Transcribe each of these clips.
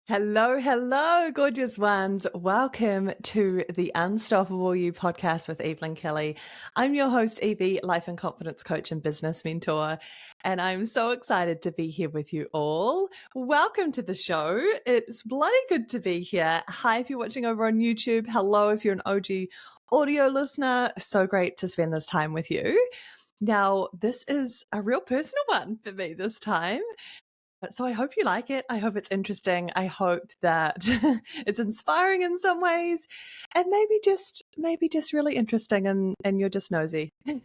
Hello, hello, gorgeous ones. Welcome to the Unstoppable You podcast with Evelyn Kelly. I'm your host, Evie, life and confidence coach and business mentor, and I'm so excited to be here with you all. Welcome to the show. It's bloody good to be here. Hi, if you're watching over on YouTube. Hello, if you're an OG audio listener. So great to spend this time with you. Now, this is a real personal one for me this time. So I hope you like it. I hope it's interesting. I hope that it's inspiring in some ways and maybe just really interesting and you're just nosy. And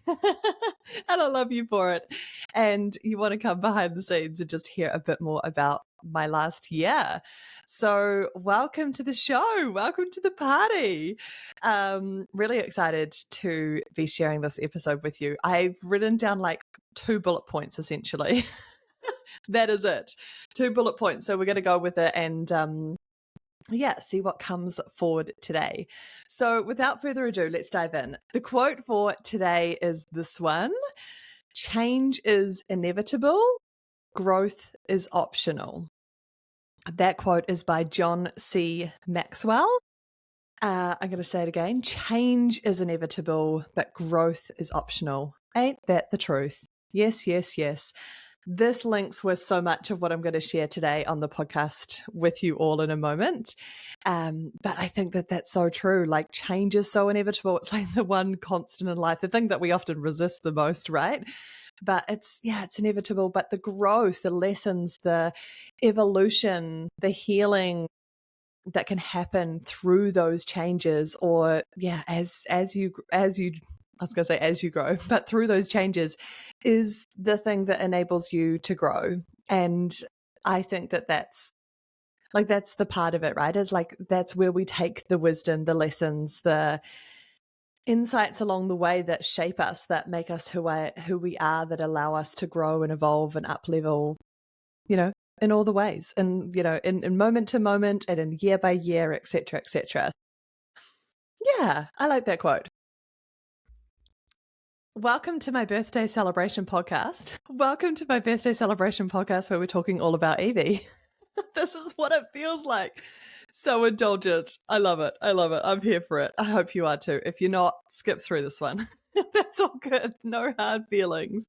I love you for it. And you want to come behind the scenes and just hear a bit more about my last year. So welcome to the show. Welcome to the party. Really excited to be sharing this episode with you. I've written down like 2 bullet points essentially. That is it. 2 bullet points. So we're going to go with it and see what comes forward today. So without further ado, let's dive in. The quote for today is this one: change is inevitable, growth is optional. That quote is by John C. Maxwell. I'm going to say it again. Change is inevitable, but growth is optional. Ain't that the truth? Yes, yes, yes. This links with so much of what I'm going to share today on the podcast with you all in a moment. But I think that that's so true. Like, change is so inevitable. It's like the one constant in life, the thing that we often resist the most, right? But it's inevitable. But the growth, the lessons, the evolution, the healing that can happen through those changes, or as you I was going to say as you grow, but through those changes is the thing that enables you to grow. And I think that that's the part of it, right? Is like, that's where we take the wisdom, the lessons, the insights along the way that shape us, that make us who we are, that allow us to grow and evolve and up level, in all the ways, and, in moment to moment and in year by year, etc., etc. Yeah, I like that quote. Welcome to my birthday celebration podcast. Welcome to my birthday celebration podcast where we're talking all about Evie. This is what it feels like. So indulgent. I love it. I love it. I'm here for it. I hope you are too. If you're not, skip through this one. That's all good. No hard feelings.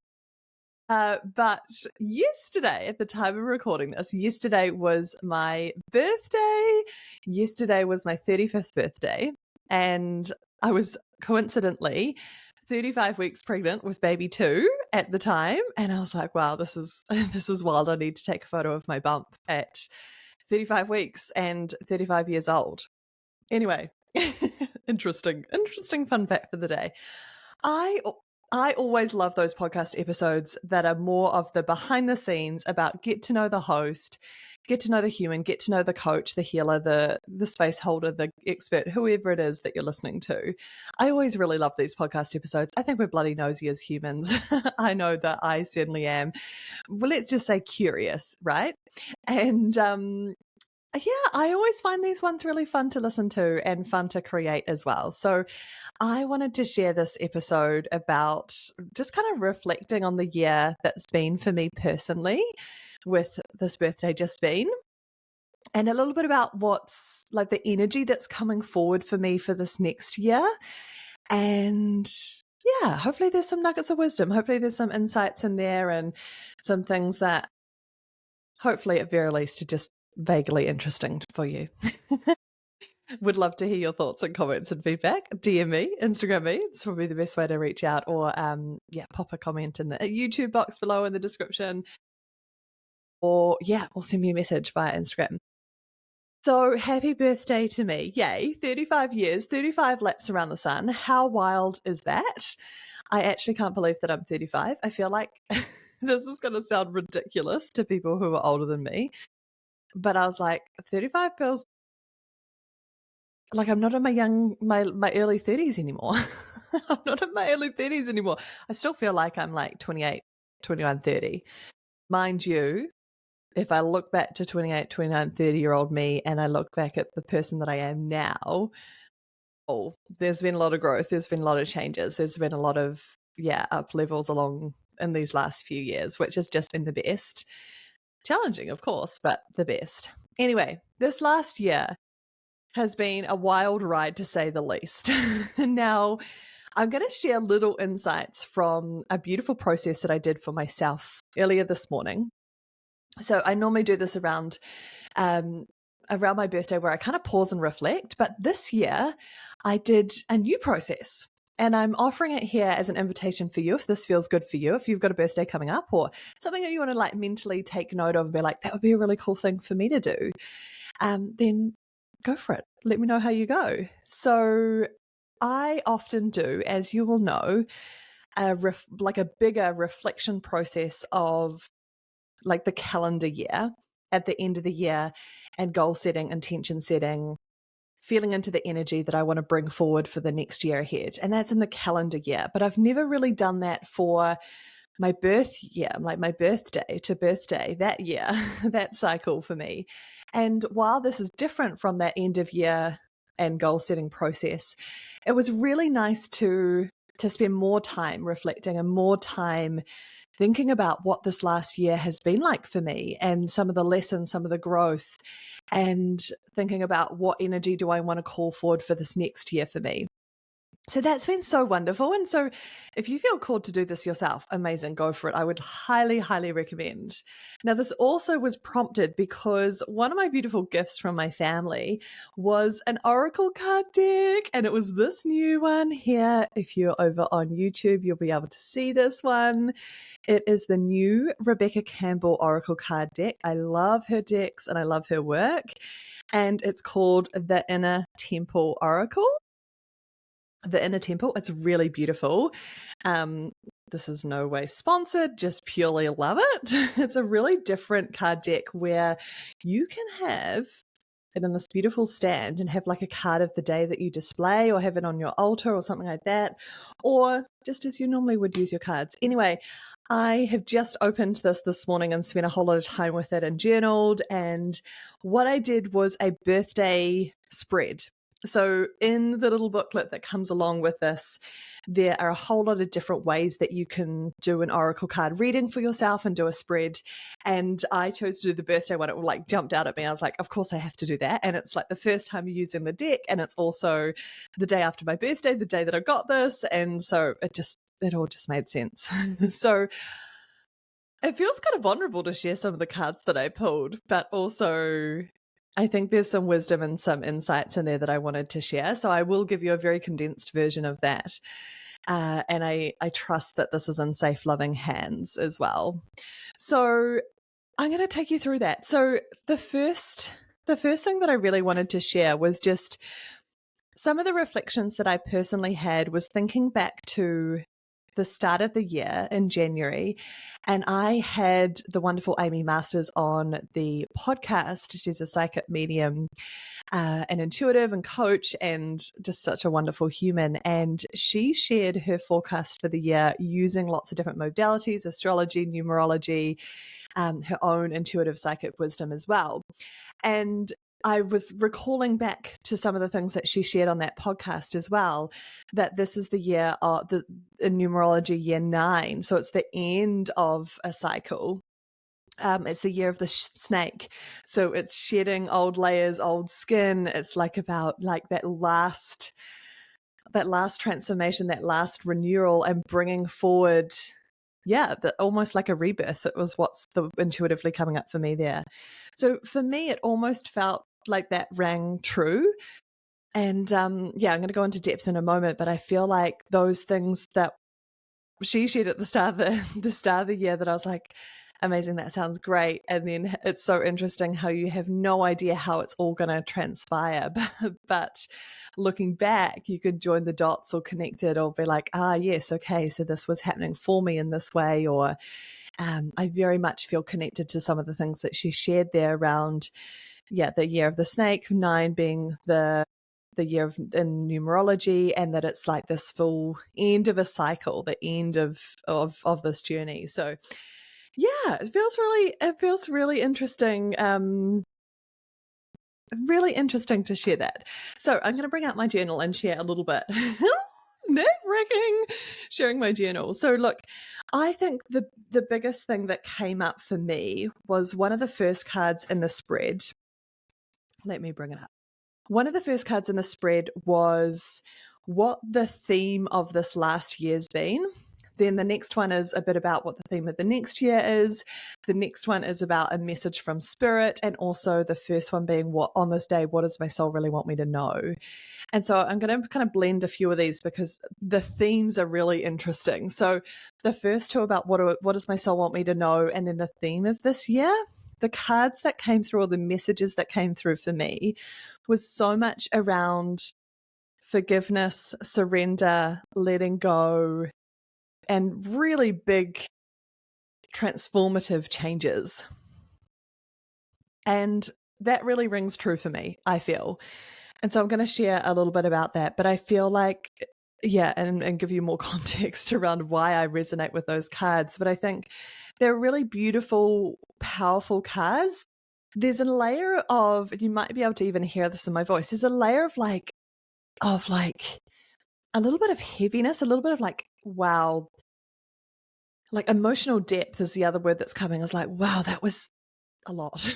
But yesterday, at the time of recording this, yesterday was my birthday. Yesterday was my 35th birthday. And I was coincidentally 35 weeks pregnant with baby 2 at the time. And I was like, wow, this is wild. I need to take a photo of my bump at 35 weeks and 35 years old. Anyway, interesting fun fact for the day. I always love those podcast episodes that are more of the behind the scenes, about get to know the host, get to know the human, get to know the coach, the healer, the space holder, the expert, whoever it is that you're listening to. I always really love these podcast episodes. I think we're bloody nosy as humans. I know that I certainly am. Well, let's just say curious, right? And I always find these ones really fun to listen to and fun to create as well. So I wanted to share this episode about just kind of reflecting on the year that's been for me personally, with this birthday just been, and a little bit about what's like the energy that's coming forward for me for this next year. And yeah, hopefully there's some nuggets of wisdom. Hopefully there's some insights in there and some things that hopefully at very least are just vaguely interesting for you. Would love to hear your thoughts and comments and feedback. DM me, Instagram me. It's probably the best way to reach out, or pop a comment in the YouTube box below in the description, or send me a message via Instagram. So happy birthday to me. Yay, 35 years, 35 laps around the sun. How wild is that? I actually can't believe that I'm 35. I feel like this is going to sound ridiculous to people who are older than me, but I was like, 35 feels like I'm not in my early 30s anymore. I'm not in my early 30s anymore. I still feel like I'm like 28, 29, 30. Mind you, if I look back to 28, 29, 30-year-old me and I look back at the person that I am now, there's been a lot of growth. There's been a lot of changes. There's been a lot of, up levels along in these last few years, which has just been the best. Challenging, of course, but the best. Anyway, this last year has been a wild ride to say the least. Now, I'm going to share little insights from a beautiful process that I did for myself earlier this morning. So I normally do this um, around my birthday where I kind of pause and reflect. But this year I did a new process. And I'm offering it here as an invitation for you if this feels good for you, if you've got a birthday coming up or something that you want to like mentally take note of and be like, that would be a really cool thing for me to do. Then go for it. Let me know how you go. So I often do, as you will know, like a bigger reflection process of like the calendar year at the end of the year and goal setting, intention setting, feeling into the energy that I want to bring forward for the next year ahead. And that's in the calendar year. But I've never really done that for my birth year, like my birthday to birthday, that year, that cycle for me. And while this is different from that end of year and goal setting process, it was really nice to spend more time reflecting and more time thinking about what this last year has been like for me and some of the lessons, some of the growth, and thinking about what energy do I want to call forward for this next year for me. So that's been so wonderful. And so if you feel called to do this yourself, amazing, go for it. I would highly, highly recommend. Now, this also was prompted because one of my beautiful gifts from my family was an oracle card deck. And it was this new one here. If you're over on YouTube, you'll be able to see this one. It is the new Rebecca Campbell oracle card deck. I love her decks and I love her work. And it's called the Inner Temple Oracle. The Inner Temple. It's really beautiful. This is no way sponsored, just purely love it. It's a really different card deck where you can have it in this beautiful stand and have like a card of the day that you display or have it on your altar or something like that, or just as you normally would use your cards. Anyway, I have just opened this morning and spent a whole lot of time with it and journaled. And what I did was a birthday spread. So in the little booklet that comes along with this, there are a whole lot of different ways that you can do an oracle card reading for yourself and do a spread. And I chose to do the birthday one. It like jumped out at me. I was like, of course I have to do that. And it's like the first time you're using the deck. And it's also the day after my birthday, the day that I got this. And so it all just made sense. So it feels kind of vulnerable to share some of the cards that I pulled, but also I think there's some wisdom and some insights in there that I wanted to share. So I will give you a very condensed version of that. And I trust that this is in safe, loving hands as well. So I'm going to take you through that. So the first thing that I really wanted to share was just some of the reflections that I personally had was thinking back to the start of the year in January, and I had the wonderful Amy Masters on the podcast. She's a psychic medium, an intuitive and coach, and just such a wonderful human. And she shared her forecast for the year using lots of different modalities, astrology, numerology, her own intuitive psychic wisdom as well. And I was recalling back to some of the things that she shared on that podcast as well, that this is the year of the numerology year 9. So it's the end of a cycle. It's the year of the snake. So it's shedding old layers, old skin. It's like about like that last transformation, that last renewal and bringing forward, almost like a rebirth. It was what's intuitively coming up for me there. So for me, it almost felt like that rang true. And I'm going to go into depth in a moment, but I feel like those things that she shared at the start of the year that I was like, amazing, that sounds great. And then it's so interesting how you have no idea how it's all going to transpire. But looking back, you could join the dots or connect it or be like, yes, okay, so this was happening for me in this way. Or I very much feel connected to some of the things that she shared there around, the year of the snake, 9 being the year of in numerology, and that it's like this full end of a cycle, the end of this journey. So it feels really interesting. Really interesting to share that. So I'm going to bring out my journal and share a little bit. Net-wrecking, sharing my journal. So look, I think the biggest thing that came up for me was one of the first cards in the spread Let me bring it up. One of the first cards in the spread was what the theme of this last year's been. Then the next one is a bit about what the theme of the next year is. The next one is about a message from spirit. And also the first one being, what on this day, what does my soul really want me to know? And so I'm going to kind of blend a few of these because the themes are really interesting. So the first two about what does my soul want me to know? And then the theme of this year, the cards that came through, or the messages that came through for me, was so much around forgiveness, surrender, letting go, and really big transformative changes. And that really rings true for me, I feel. And so I'm going to share a little bit about that, but I feel like, yeah, and give you more context around why I resonate with those cards. But I think they're really beautiful, powerful cards. There's a layer of, you might be able to even hear this in my voice, there's a layer of like a little bit of heaviness, a little bit of like, wow, like emotional depth is the other word that's coming. Is like, wow, that was a lot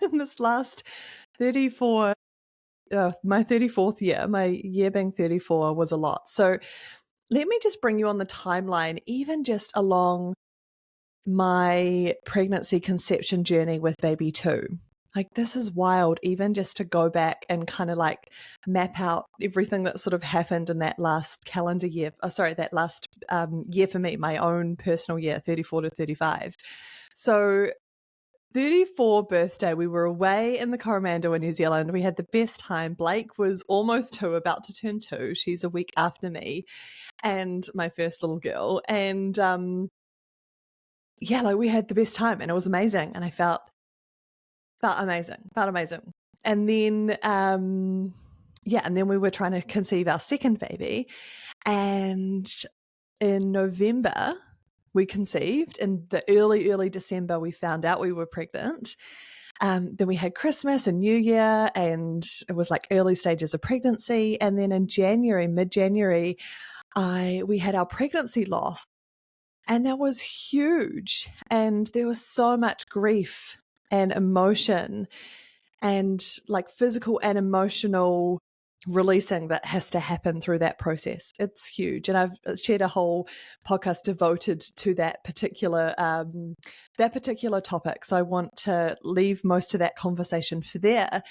in this last 34, my 34th year, my year being 34 was a lot. So let me just bring you on the timeline, even just along my pregnancy conception journey with baby 2. Like, this is wild, even just to go back and kind of like map out everything that sort of happened in that last calendar year. That last year for me, my own personal year, 34 to 35. So 34 birthday, we were away in the Coromandel in New Zealand. We had the best time. Blake was almost 2, about to turn 2. She's a week after me, and my first little girl. And yeah, like we had the best time, and it was amazing. And I felt amazing. And then and then we were trying to conceive our second baby, and in November we conceived. In the early December we found out we were pregnant. Then we had Christmas and New Year, and it was like early stages of pregnancy. And then in January, mid-January, we had our pregnancy loss, and that was huge. And there was so much grief and emotion and like physical and emotional releasing that has to happen through that process. It's huge. And I've shared a whole podcast devoted to that particular topic. So I want to leave most of that conversation for there.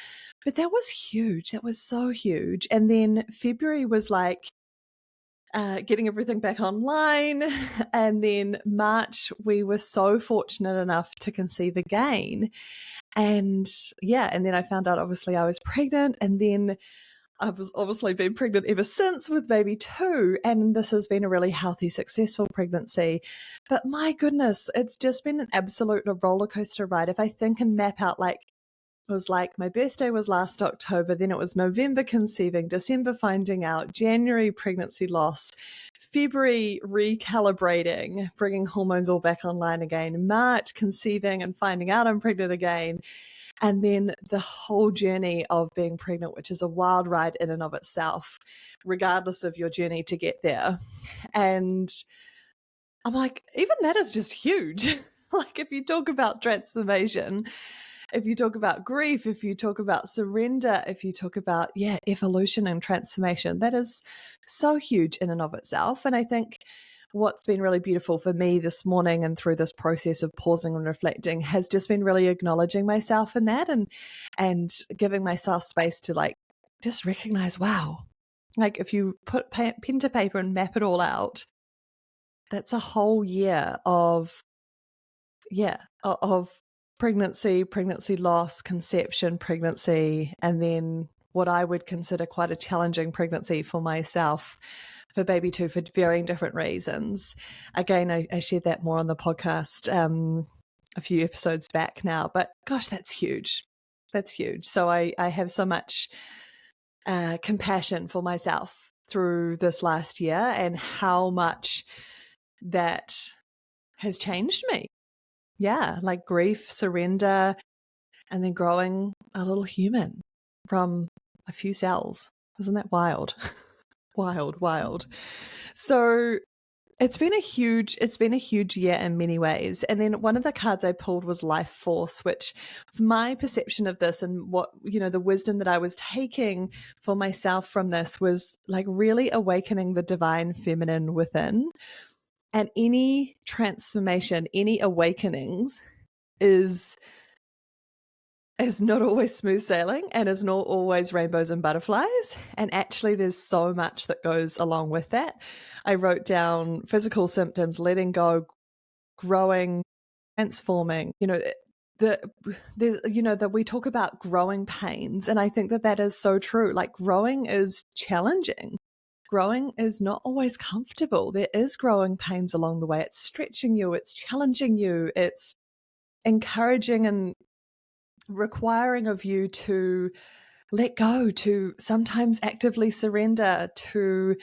But that was huge. That was so huge. And then February was like getting everything back online. And then March, we were so fortunate enough to conceive again. And and then I found out, obviously, I was pregnant, and then I've obviously been pregnant ever since with baby 2, and this has been a really healthy, successful pregnancy. But my goodness, it's just been an absolute roller coaster ride. If I think and map out, like, it was like my birthday was last October, then it was November conceiving, December finding out, January pregnancy loss, February recalibrating, bringing hormones all back online again, March conceiving and finding out I'm pregnant again, and then the whole journey of being pregnant, which is a wild ride in and of itself, regardless of your journey to get there. And I'm like, even that is just huge. Like, if you talk about transformation, if you talk about grief, if you talk about surrender, if you talk about, evolution and transformation, that is so huge in and of itself. And I think what's been really beautiful for me this morning and through this process of pausing and reflecting has just been really acknowledging myself in that, and giving myself space to like just recognize, wow, like if you put pen to paper and map it all out, that's a whole year of pregnancy loss, conception, pregnancy, and then what I would consider quite a challenging pregnancy for myself, for baby 2, for varying different reasons. Again, I shared that more on the podcast a few episodes back now, but gosh, that's huge. That's huge. So I have so much compassion for myself through this last year, and how much that has changed me. Yeah, like grief, surrender, and then growing a little human from a few cells. Isn't that wild? Wild. So It's been a huge year in many ways. And then one of the cards I pulled was Life Force, which my perception of this and what, the wisdom that I was taking for myself from this was like really awakening the divine feminine within. And any transformation, any awakenings is not always smooth sailing and is not always rainbows and butterflies. And actually, there's so much that goes along with that. I wrote down physical symptoms, letting go, growing, transforming. That we talk about growing pains. And I think that is so true. Like growing is challenging. Growing is not always comfortable. There is growing pains along the way. It's stretching you, it's challenging you, it's encouraging and requiring of you to let go, to sometimes actively surrender, to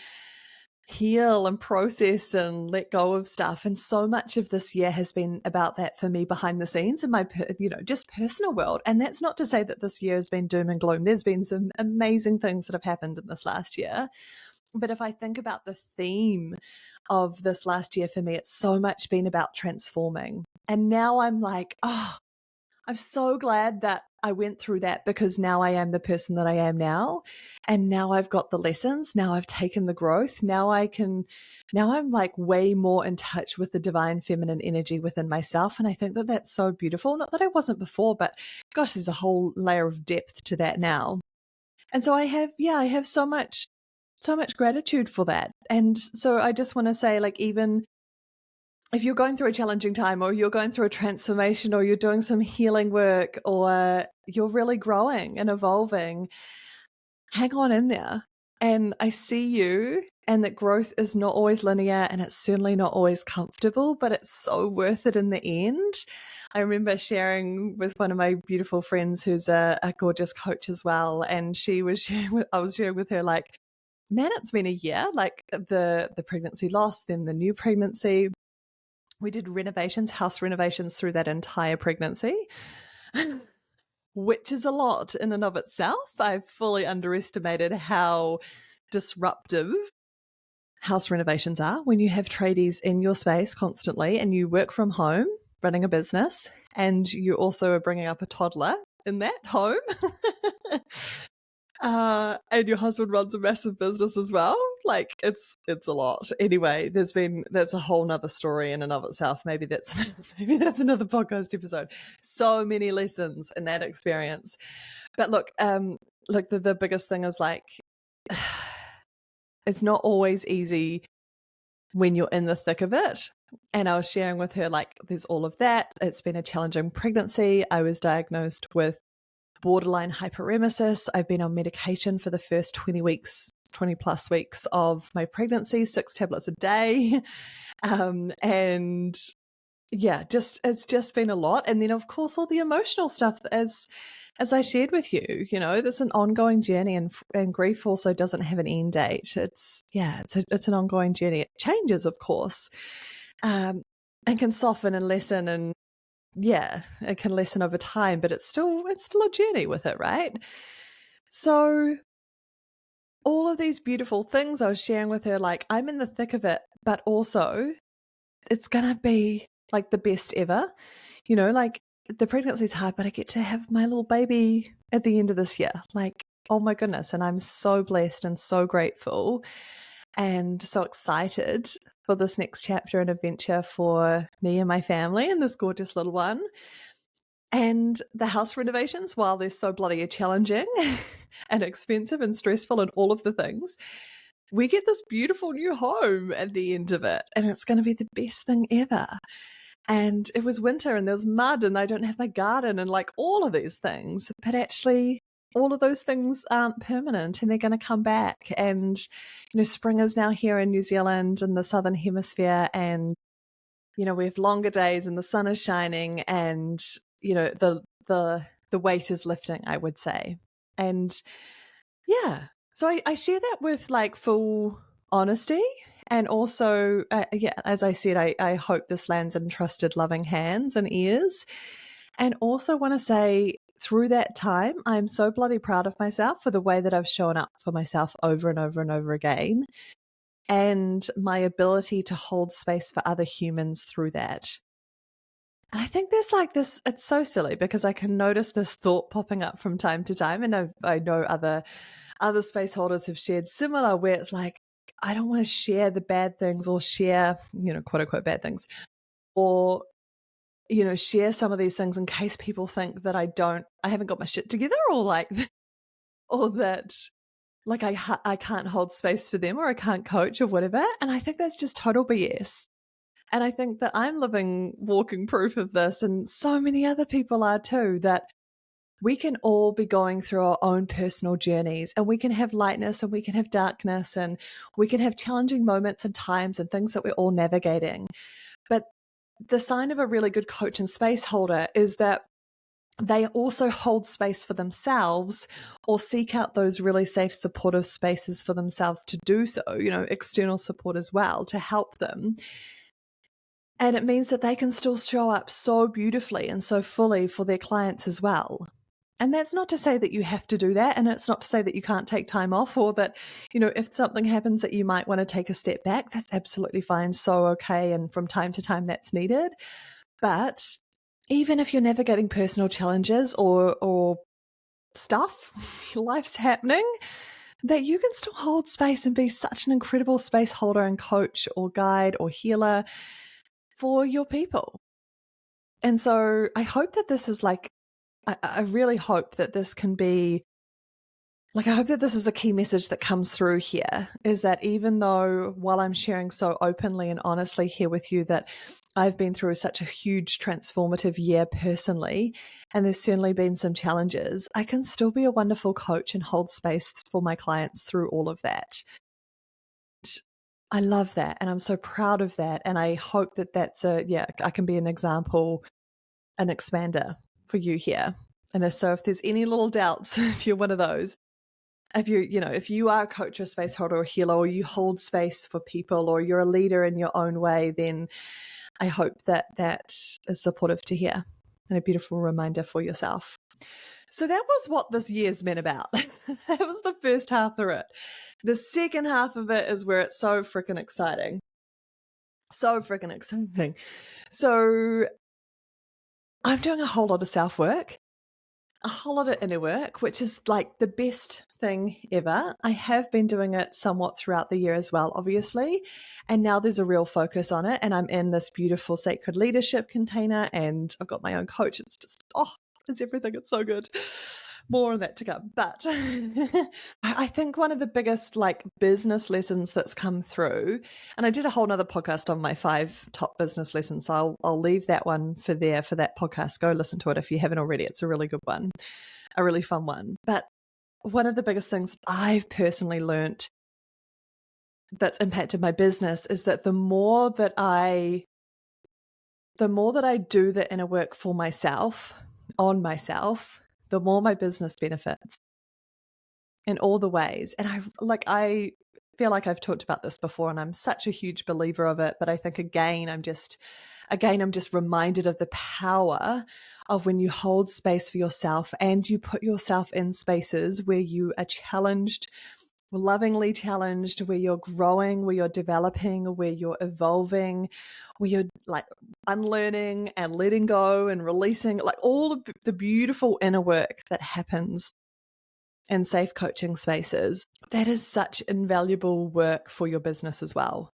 heal and process and let go of stuff. And so much of this year has been about that for me behind the scenes in my, just personal world. And that's not to say that this year has been doom and gloom. There's been some amazing things that have happened in this last year. But if I think about the theme of this last year for me, it's so much been about transforming. And now I'm like, I'm so glad that I went through that, because now I am the person that I am now. And now I've got the lessons. Now I've taken the growth. Now I'm like way more in touch with the divine feminine energy within myself. And I think that that's so beautiful. Not that I wasn't before, but gosh, there's a whole layer of depth to that now. And so I have so much gratitude for that. And so I just want to say, like, even if you're going through a challenging time, or you're going through a transformation, or you're doing some healing work, or you're really growing and evolving, hang on in there. And I see you, and that growth is not always linear, and it's certainly not always comfortable, but it's so worth it in the end. I remember sharing with one of my beautiful friends who's a gorgeous coach as well, and I was sharing with her, like, man, it's been a year, like the pregnancy loss, then the new pregnancy. We did house renovations through that entire pregnancy, which is a lot in and of itself. I fully underestimated how disruptive house renovations are when you have tradies in your space constantly and you work from home running a business, and you also are bringing up a toddler in that home. And your husband runs a massive business as well. Like it's a lot. Anyway, that's a whole nother story in and of itself. Maybe that's another podcast episode. So many lessons in that experience. But look, the biggest thing is, like, it's not always easy when you're in the thick of it. And I was sharing with her, like, there's all of that. It's been a challenging pregnancy. I was diagnosed with borderline hyperemesis. I've been on medication for the first 20 plus weeks of my pregnancy, 6 tablets a day. And yeah, it's just been a lot. And then of course all the emotional stuff, as I shared with you, there's an ongoing journey, and grief also doesn't have an end date. It's an ongoing journey. It changes, of course, and can soften and lessen, and yeah, it can lessen over time, but it's still a journey with it, right? So all of these beautiful things I was sharing with her, like, I'm in the thick of it, but also it's going to be like the best ever. Like, the pregnancy's hard, but I get to have my little baby at the end of this year. Like, oh my goodness. And I'm so blessed and so grateful and so excited for this next chapter and adventure for me and my family and this gorgeous little one. And the house renovations, while they're so bloody challenging and expensive and stressful and all of the things, we get this beautiful new home at the end of it, and it's going to be the best thing ever. And it was winter and there's mud and I don't have my garden and like all of these things, but actually all of those things aren't permanent, and they're going to come back. And spring is now here in New Zealand in the southern hemisphere, and we have longer days and the sun is shining, and the weight is lifting, I would say. And yeah, so I share that with like full honesty. And also, as I said, I hope this lands in trusted, loving hands and ears. And also want to say, through that time, I'm so bloody proud of myself for the way that I've shown up for myself over and over and over again. and my ability to hold space for other humans through that. And I think there's like this, it's so silly because I can notice this thought popping up from time to time. And I know other space holders have shared similar, where it's like, I don't want to share the bad things or share, quote unquote bad things, or, share some of these things in case people think that I haven't got my shit together, or like, or that like I can't hold space for them, or I can't coach or whatever. And I think that's just total BS. And I think that I'm living walking proof of this, and so many other people are too, that we can all be going through our own personal journeys, and we can have lightness and we can have darkness, and we can have challenging moments and times and things that we're all navigating. But the sign of a really good coach and space holder is that they also hold space for themselves, or seek out those really safe, supportive spaces for themselves to do so, external support as well to help them. And it means that they can still show up so beautifully and so fully for their clients as well. And that's not to say that you have to do that. And it's not to say that you can't take time off, or that, if something happens that you might want to take a step back, that's absolutely fine. So okay. And from time to time that's needed. But even if you're navigating personal challenges or stuff, life's happening, that you can still hold space and be such an incredible space holder and coach or guide or healer for your people. And so I hope that this is like, I really hope that this can be, like, I hope that this is a key message that comes through here, is that even though, while I'm sharing so openly and honestly here with you that I've been through such a huge transformative year personally, and there's certainly been some challenges, I can still be a wonderful coach and hold space for my clients through all of that. I love that. And I'm so proud of that. And I hope that I can be an example, an expander for you here. And so if there's any little doubts, if you're one of those, if you are a coach or space holder or healer, or you hold space for people, or you're a leader in your own way, then I hope that is supportive to hear, and a beautiful reminder for yourself. So that was what this year's been about. That was the first half of it. The second half of it is where it's so freaking exciting. So freaking exciting. So I'm doing a whole lot of self-work, a whole lot of inner work, which is like the best thing ever. I have been doing it somewhat throughout the year as well, obviously. And now there's a real focus on it. And I'm in this beautiful sacred leadership container, and I've got my own coach. It's just, it's everything. It's so good. More on that to come. But I think one of the biggest like business lessons that's come through, and I did a whole nother podcast on my 5 top business lessons. So I'll leave that one for that podcast. Go listen to it if you haven't already. It's a really good one, a really fun one. But one of the biggest things I've personally learned that's impacted my business is that the more that I do the inner work for myself, on myself, the more my business benefits in all the ways. And I feel like I've talked about this before, and I'm such a huge believer of it. But I think again, I'm just reminded of the power of when you hold space for yourself and you put yourself in spaces where you are challenged, lovingly challenged, where you're growing, where you're developing, where you're evolving, where you're like unlearning and letting go and releasing, like all of the beautiful inner work that happens in safe coaching spaces. That is such invaluable work for your business as well.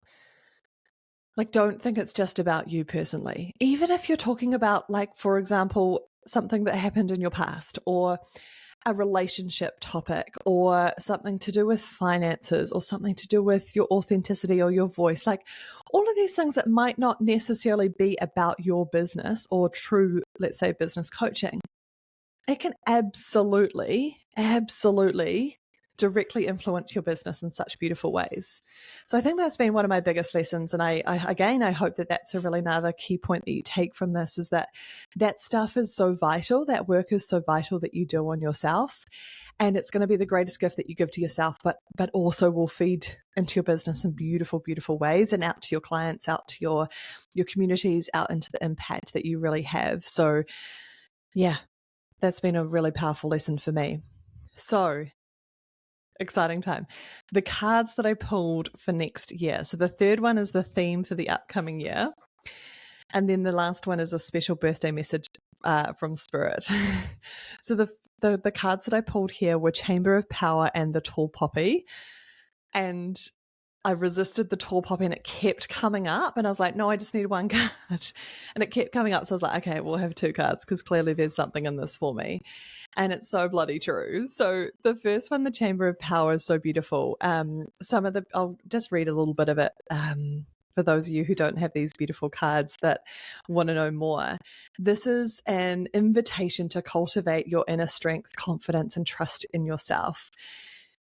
Like, don't think it's just about you personally. Even if you're talking about, like, for example, something that happened in your past, or a relationship topic, or something to do with finances, or something to do with your authenticity or your voice, like all of these things that might not necessarily be about your business or true, let's say, business coaching. It can absolutely directly influence your business in such beautiful ways. So I think that's been one of my biggest lessons. And I hope that that's a really another key point that you take from this, is that stuff is so vital. That work is so vital that you do on yourself. And it's going to be the greatest gift that you give to yourself, but also will feed into your business in beautiful, beautiful ways, and out to your clients, out to your communities, out into the impact that you really have. So yeah, that's been a really powerful lesson for me. So Exciting time. The cards that I pulled for next year. So the third one is the theme for the upcoming year. And then the last one is a special birthday message from Spirit. So the cards that I pulled here were Chamber of Power and the Tall Poppy. And I resisted the tall poppy and it kept coming up. And I was like, no, I just need one card. And it kept coming up. So I was like, okay, we'll have two cards because clearly there's something in this for me. And it's so bloody true. So the first one, the Chamber of Power, is so beautiful. I'll just read a little bit of it for those of you who don't have these beautiful cards that want to know more. This is an invitation to cultivate your inner strength, confidence, and trust in yourself.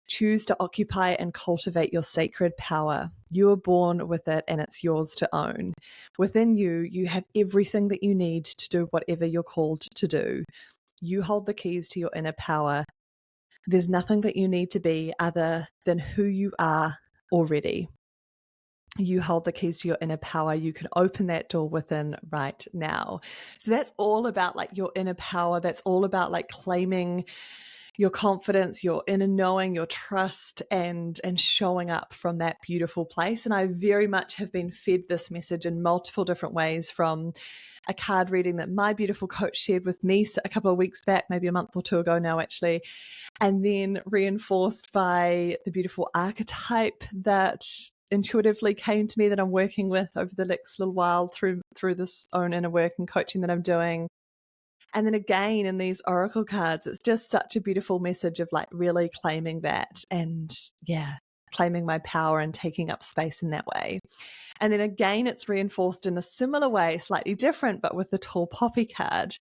Choose to occupy and cultivate your sacred power. You were born with it and it's yours to own. Within you, you have everything that you need to do whatever you're called to do. You hold the keys to your inner power. There's nothing that you need to be other than who you are already. You hold the keys to your inner power. You can open that door within right now. So that's all about like your inner power. That's all about like claiming your confidence, your inner knowing, your trust, and showing up from that beautiful place. And I very much have been fed this message in multiple different ways, from a card reading that my beautiful coach shared with me a couple of weeks back, maybe a month or two ago now actually, and then reinforced by the beautiful archetype that intuitively came to me that I'm working with over the next little while through this own inner work and coaching that I'm doing. And then again, in these oracle cards, it's just such a beautiful message of like really claiming that and claiming my power and taking up space in that way. And then again, it's reinforced in a similar way, slightly different, but with the tall poppy card.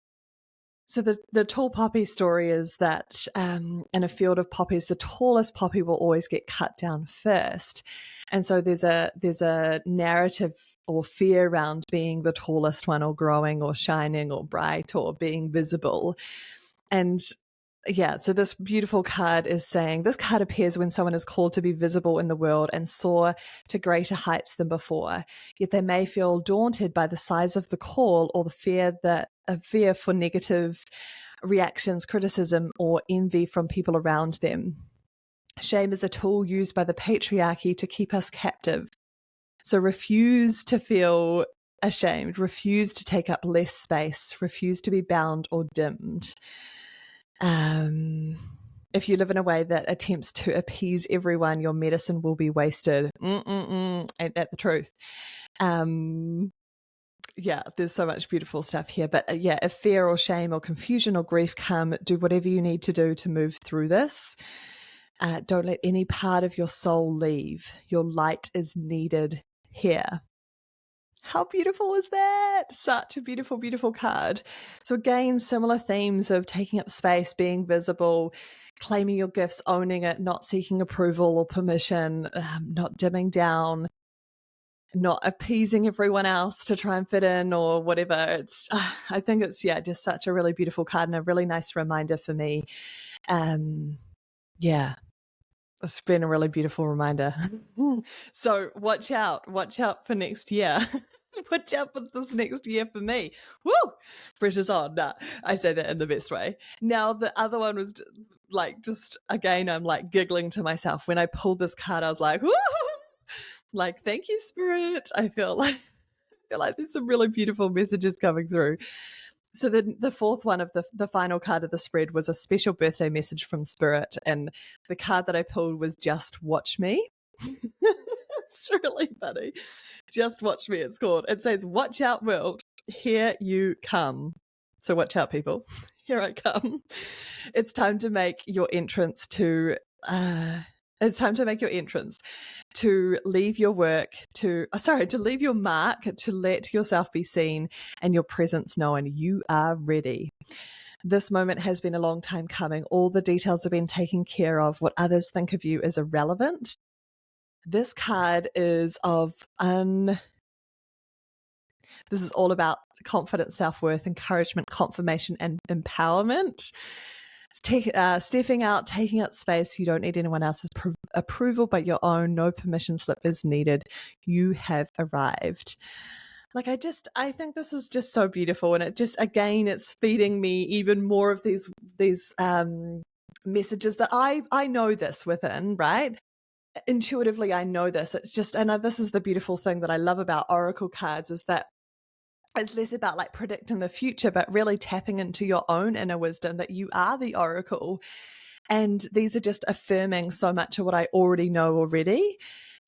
So the tall poppy story is that in a field of poppies, the tallest poppy will always get cut down first. And so there's a narrative or fear around being the tallest one, or growing or shining or bright or being visible. And so this beautiful card is saying, this card appears when someone is called to be visible in the world and soar to greater heights than before. Yet they may feel daunted by the size of the call, or the fear for negative reactions, criticism, or envy from people around them. Shame is a tool used by the patriarchy to keep us captive. So refuse to feel ashamed, refuse to take up less space, refuse to be bound or dimmed. If you live in a way that attempts to appease everyone, your medicine will be wasted. Ain't that the truth? There's so much beautiful stuff here. But if fear or shame or confusion or grief come, do whatever you need to do to move through this. Don't let any part of your soul leave. Your light is needed here. How beautiful is that? Such a beautiful, beautiful card. So again, similar themes of taking up space, being visible, claiming your gifts, owning it, not seeking approval or permission, not dimming down, not appeasing everyone else to try and fit in or whatever. I think it's just such a really beautiful card and a really nice reminder for me. It's been a really beautiful reminder. So watch out for next year. Watch out for this next year for me. Woo! Pressure's on. Nah, I say that in the best way. Now, the other one was like, just again, I'm like giggling to myself. When I pulled this card, I was like, woo! Like, thank you, Spirit. I feel like there's some really beautiful messages coming through. So the fourth one of the final card of the spread was a special birthday message from Spirit, and the card that I pulled was Just Watch Me. It's really funny. Just Watch Me, it's called. It says, watch out, world. Here you come. So watch out, people. Here I come. It's time to make your entrance to leave your work, to leave your mark, to let yourself be seen and your presence known. You are ready. This moment has been a long time coming. All the details have been taken care of. What others think of you is irrelevant. This card is this is all about confidence, self-worth, encouragement, confirmation, and empowerment. Stepping out, taking up space. You don't need anyone else's approval but your own. No permission slip is needed. You have arrived. Like, I think this is just so beautiful, and it's feeding me even more of these messages that I know this within, right? Intuitively, I know this. It's just, and this is the beautiful thing that I love about oracle cards, is that it's less about like predicting the future, but really tapping into your own inner wisdom that you are the oracle. And these are just affirming so much of what I already know already.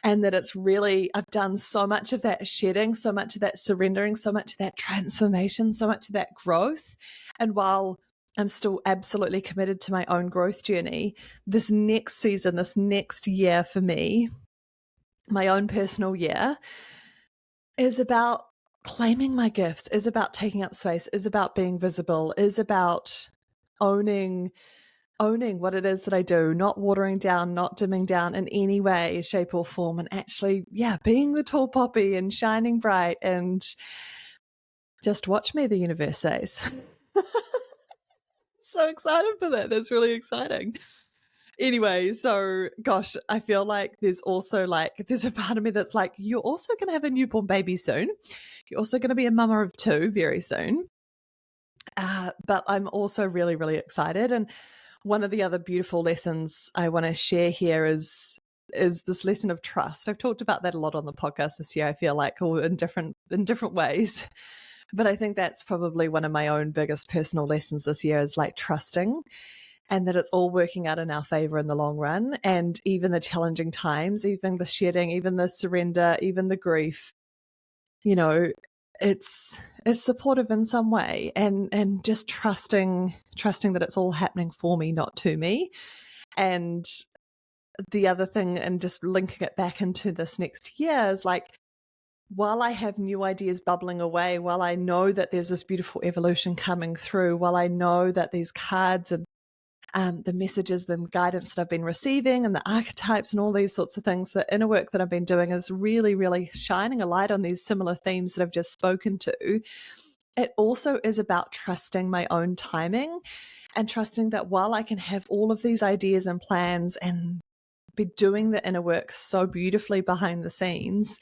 And that it's really, I've done so much of that shedding, so much of that surrendering, so much of that transformation, so much of that growth. And while I'm still absolutely committed to my own growth journey, this next season, this next year for me, my own personal year, is about claiming my gifts, is about taking up space, is about being visible, is about owning what it is that I do, not watering down, not dimming down in any way, shape or form, and actually, being the tall poppy and shining bright, and just watch me, the universe says. So excited for that. That's really exciting. Anyway, so gosh, I feel like there's also like, there's a part of me that's like, you're also going to have a newborn baby soon. You're also going to be a mama of 2 very soon. But I'm also really, really excited. And one of the other beautiful lessons I want to share here is this lesson of trust. I've talked about that a lot on the podcast this year, I feel like, all in different ways. But I think that's probably one of my own biggest personal lessons this year, is like trusting, and that it's all working out in our favor in the long run. And even the challenging times, even the shedding, even the surrender, even the grief, you know, it's supportive in some way, and just trusting that it's all happening for me, not to me. And the other thing, and just linking it back into this next year, is like, while I have new ideas bubbling away, while I know that there's this beautiful evolution coming through, while I know that these cards and the messages and guidance that I've been receiving and the archetypes and all these sorts of things, the inner work that I've been doing is really, really shining a light on these similar themes that I've just spoken to. It also is about trusting my own timing, and trusting that while I can have all of these ideas and plans and be doing the inner work so beautifully behind the scenes,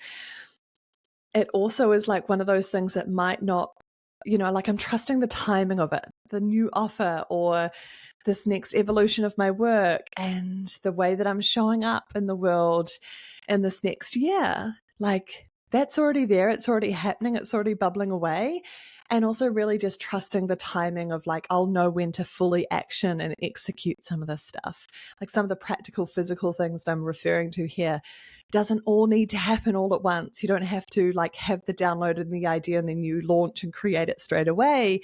it also is like one of those things that might not, like I'm trusting the timing of it, the new offer or this next evolution of my work and the way that I'm showing up in the world in this next year. Like, that's already there. It's already happening. It's already bubbling away. And also really just trusting the timing of like, I'll know when to fully action and execute some of this stuff. Like some of the practical, physical things that I'm referring to here doesn't all need to happen all at once. You don't have to like have the download and the idea and then you launch and create it straight away.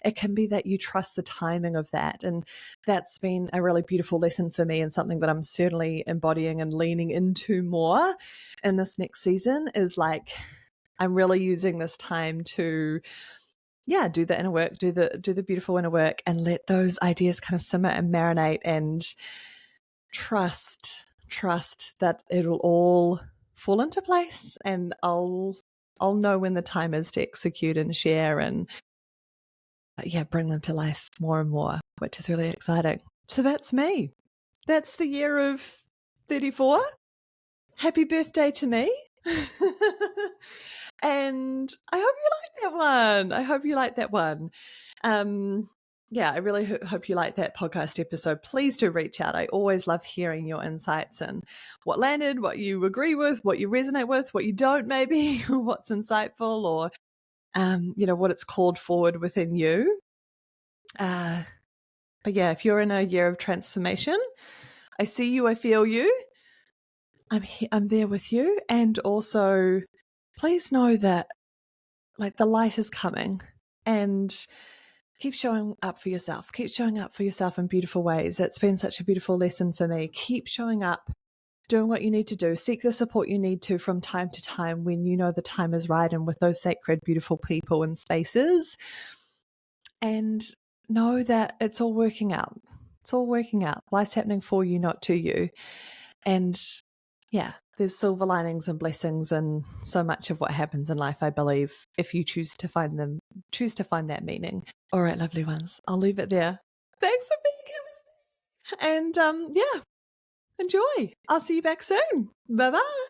It can be that you trust the timing of that. And that's been a really beautiful lesson for me, and something that I'm certainly embodying and leaning into more in this next season, is like, I'm really using this time to do the inner work, do the beautiful inner work, and let those ideas kind of simmer and marinate, and trust that it'll all fall into place, and I'll know when the time is to execute and share and bring them to life more and more, which is really exciting. So that's me. That's the year of 34. Happy birthday to me. And I hope you like that one. I really hope you like that podcast episode. Please do reach out. I always love hearing your insights and what landed, what you agree with, what you resonate with, what you don't maybe, what's insightful, or, what it's called forward within you. But yeah, if you're in a year of transformation, I see you, I feel you. I'm there with you. And also, please know that like the light is coming, and keep showing up for yourself. Keep showing up for yourself in beautiful ways. It's been such a beautiful lesson for me. Keep showing up, doing what you need to do. Seek the support you need to from time to time when you know the time is right, and with those sacred, beautiful people and spaces. And know that it's all working out. It's all working out. Life's happening for you, not to you. And there's silver linings and blessings and so much of what happens in life, I believe, if you choose to find that meaning. All right, lovely ones, I'll leave it there. Thanks for being here with me. And enjoy. I'll see you back soon. Bye-bye.